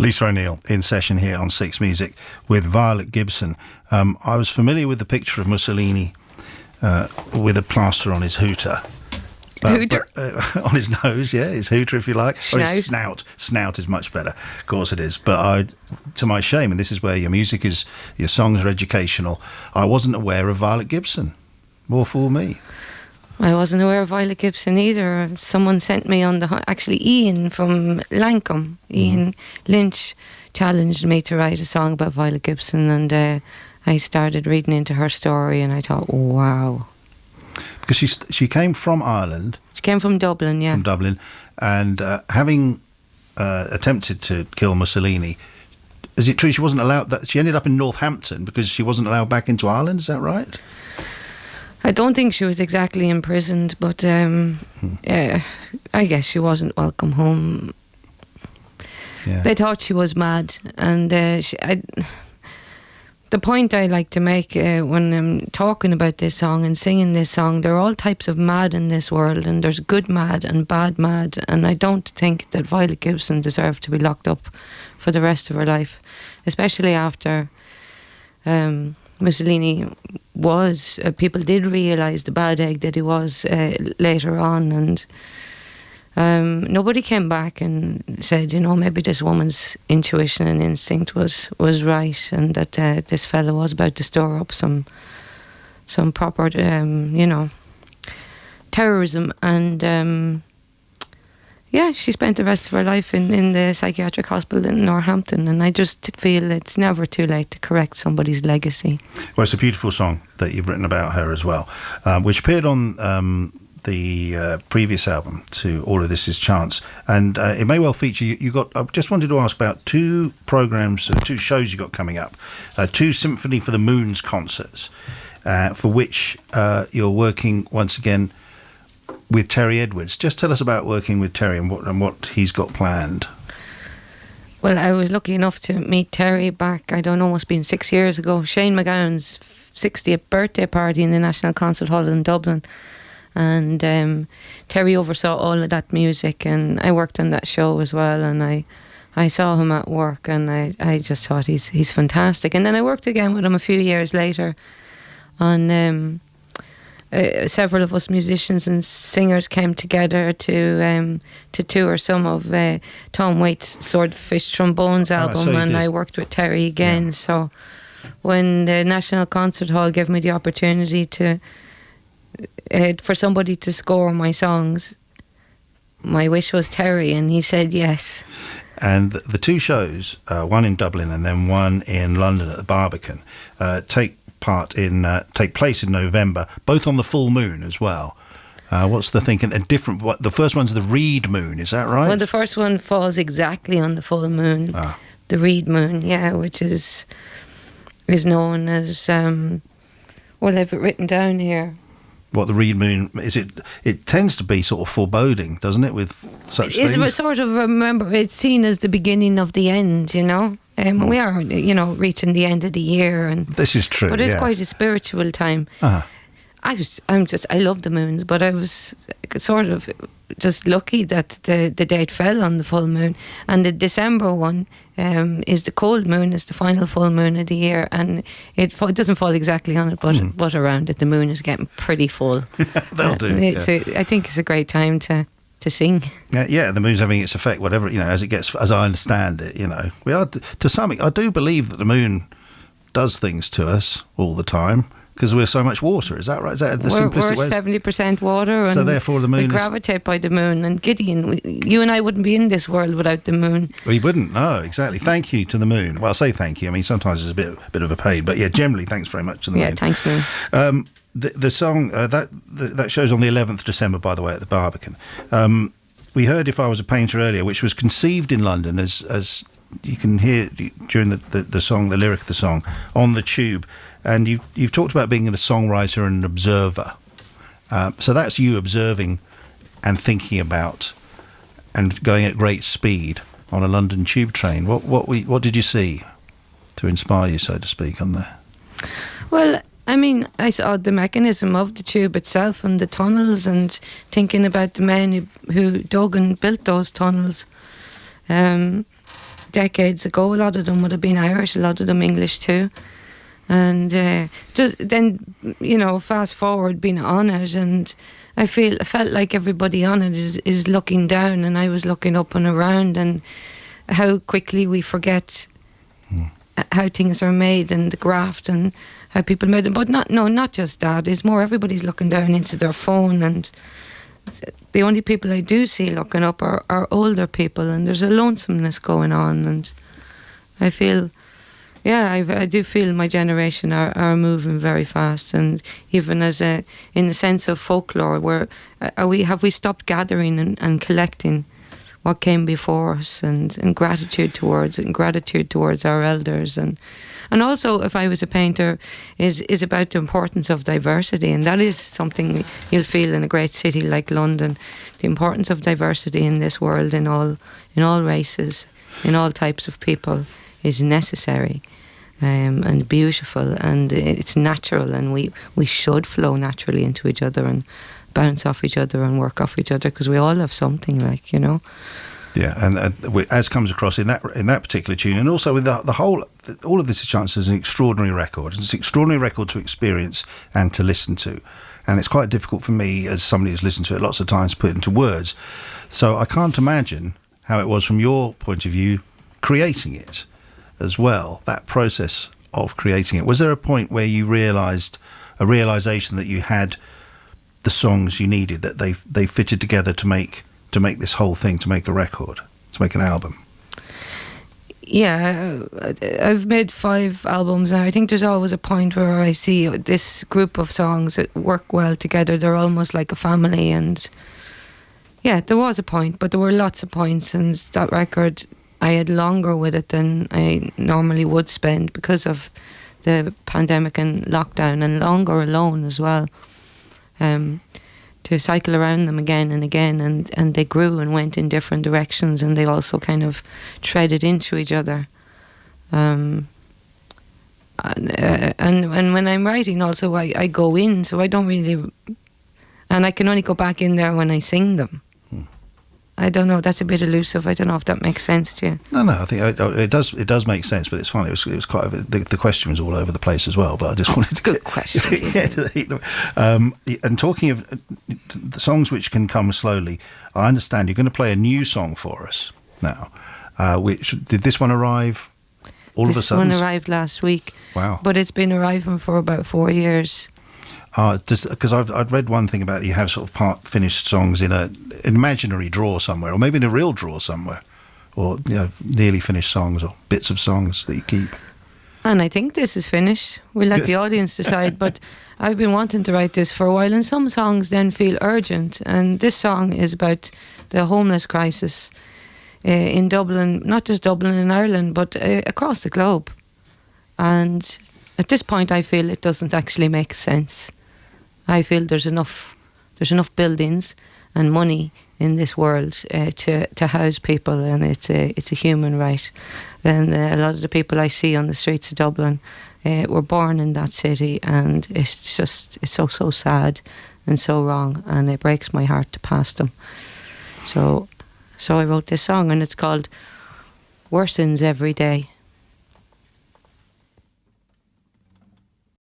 Lisa O'Neill in session here on Six Music with Violet Gibson. I was familiar with the picture of Mussolini with a plaster on his hooter. Hooter? On his nose, yeah, his hooter, if you like. Snout. Or his snout. Snout is much better. Of course it is. But to my shame, and this is where your songs are educational, I wasn't aware of Violet Gibson. More fool me. I wasn't aware of Violet Gibson either. Someone sent me on actually Ian from Lancome, Ian Lynch, challenged me to write a song about Violet Gibson, and I started reading into her story, and I thought, oh, wow. Because she came from Ireland. She came from Dublin, yeah. From Dublin, and having attempted to kill Mussolini, is it true she wasn't allowed? That she ended up in Northampton because she wasn't allowed back into Ireland? Is that right? I don't think she was exactly imprisoned, but I guess she wasn't welcome home. Yeah. They thought she was mad, and the point I like to make when I'm talking about this song and singing this song, there are all types of mad in this world, and there's good mad and bad mad, and I don't think that Violet Gibson deserved to be locked up for the rest of her life, especially after Mussolini was, people did realise the bad egg that he was later on, and nobody came back and said, maybe this woman's intuition and instinct was right, and that this fellow was about to stir up some proper, terrorism, and she spent the rest of her life in the psychiatric hospital in Northampton, and I just feel it's never too late to correct somebody's legacy. Well, it's a beautiful song that you've written about her as well, which appeared on the previous album to All of This Is Chance, and it may well feature you got. I just wanted to ask about two shows you got coming up, two Symphony for the Moons concerts, for which you're working once again with Terry Edwards. Just tell us about working with Terry and what he's got planned. Well, I was lucky enough to meet Terry back, almost been 6 years ago, Shane McGowan's 60th birthday party in the National Concert Hall in Dublin. And Terry oversaw all of that music, and I worked on that show as well, and I saw him at work, and I just thought he's fantastic. And then I worked again with him a few years later on several of us musicians and singers came together to tour some of Tom Waite's Swordfish Trombones album, and I worked with Terry again. Yeah. So when the National Concert Hall gave me the opportunity to for somebody to score my songs, my wish was Terry, and he said yes. And the two shows, one in Dublin and then one in London at the Barbican, take place in November, both on the full moon as well. What's the thinking? The first one's the Reed moon, is that right? Well, the first one falls exactly on the full moon. The Reed moon, yeah, which is known as I have it written down here. What the Reed moon is? It tends to be sort of foreboding, doesn't it, with such things? It's sort of, remember, it's seen as the beginning of the end, we are, reaching the end of the year, and this is true. But it's quite a spiritual time. Uh-huh. I love the moons, but I was sort of just lucky that the date fell on the full moon, and the December one is the cold moon, is the final full moon of the year, and it doesn't fall exactly on it, but around it the moon is getting pretty full. They'll do. I think it's a great time to sing. The moon's having its effect, whatever, as it gets, as I understand it, we are to something. I do believe that the moon does things to us all the time because we're so much water. Is that right? Is that the simplistic way? We're 70% water, and so therefore the moon we gravitate by the moon. And Gideon, you and I wouldn't be in this world without the moon. We wouldn't. No, exactly. Thank you to the moon. Well, I say thank you. I mean, sometimes it's a bit of a pain, but generally, thanks very much to the moon. Yeah, thanks, moon. The song that show's on the 11th of December, by the way, at the Barbican. We heard "If I Was a Painter" earlier, which was conceived in London as you can hear during the song, the lyric of the song on the tube. And you've talked about being a songwriter and an observer. So that's you observing and thinking about and going at great speed on a London tube train. What did you see to inspire you, so to speak, on there? Well, I mean, I saw the mechanism of the tube itself and the tunnels, and thinking about the men who dug and built those tunnels. decades ago. A lot of them would have been Irish, a lot of them English too. And just then, fast forward, being on it, and I felt like everybody on it is looking down, and I was looking up and around, and how quickly we forget how things are made and the graft and how people made them. But not just that. It's more everybody's looking down into their phone, and the only people I do see looking up are older people, and there's a lonesomeness going on, and I feel. Yeah, I do feel my generation are moving very fast, and even in the sense of folklore, have we stopped gathering and collecting what came before us, and gratitude towards our elders, and also, if I was a painter, is about the importance of diversity, and that is something you'll feel in a great city like London, the importance of diversity in this world, in all races, in all types of people, is necessary. And beautiful, and it's natural, and we should flow naturally into each other and bounce off each other and work off each other, because we all have something, Yeah, and as comes across in that particular tune, and also with the whole, all of this is chanced as an extraordinary record. It's an extraordinary record to experience and to listen to, and it's quite difficult for me as somebody who's listened to it lots of times to put it into words. So I can't imagine how it was from your point of view creating it as well, that process of creating it. Was there a point where you realisation that you had the songs you needed, that they fitted together to make this whole thing, to make a record, to make an album? Yeah, I've made 5 albums, and I think there's always a point where I see this group of songs that work well together. They're almost like a family, and yeah, there was a point, but there were lots of points, and that record, I had longer with it than I normally would spend because of the pandemic and lockdown, and longer alone as well, to cycle around them again and again, and they grew and went in different directions, and they also kind of treaded into each other. And when I'm writing also, I go in, so I don't really, and I can only go back in there when I sing them. I don't know. That's a bit elusive. I don't know if that makes sense to you. No, I think it does. It does make sense, but it's funny. It was quite. The question was all over the place as well. But I just wanted to. Good question. And talking of the songs which can come slowly, I understand you're going to play a new song for us now. Which did this one arrive all of a sudden? This one arrived last week. Wow! But it's been arriving for about 4 years. Because I'd read one thing about you have sort of part finished songs in an imaginary drawer somewhere, or maybe in a real drawer somewhere, or nearly finished songs or bits of songs that you keep. And I think this is finished. We'll let the audience decide. But I've been wanting to write this for a while, and some songs then feel urgent. And this song is about the homeless crisis in Dublin, not just Dublin in Ireland, but across the globe. And at this point, I feel it doesn't actually make sense. I feel there's enough buildings and money in this world to house people, and it's a human right. And a lot of the people I see on the streets of Dublin were born in that city, and it's so sad and so wrong, and it breaks my heart to pass them. So I wrote this song, and it's called "Worsens Every Day."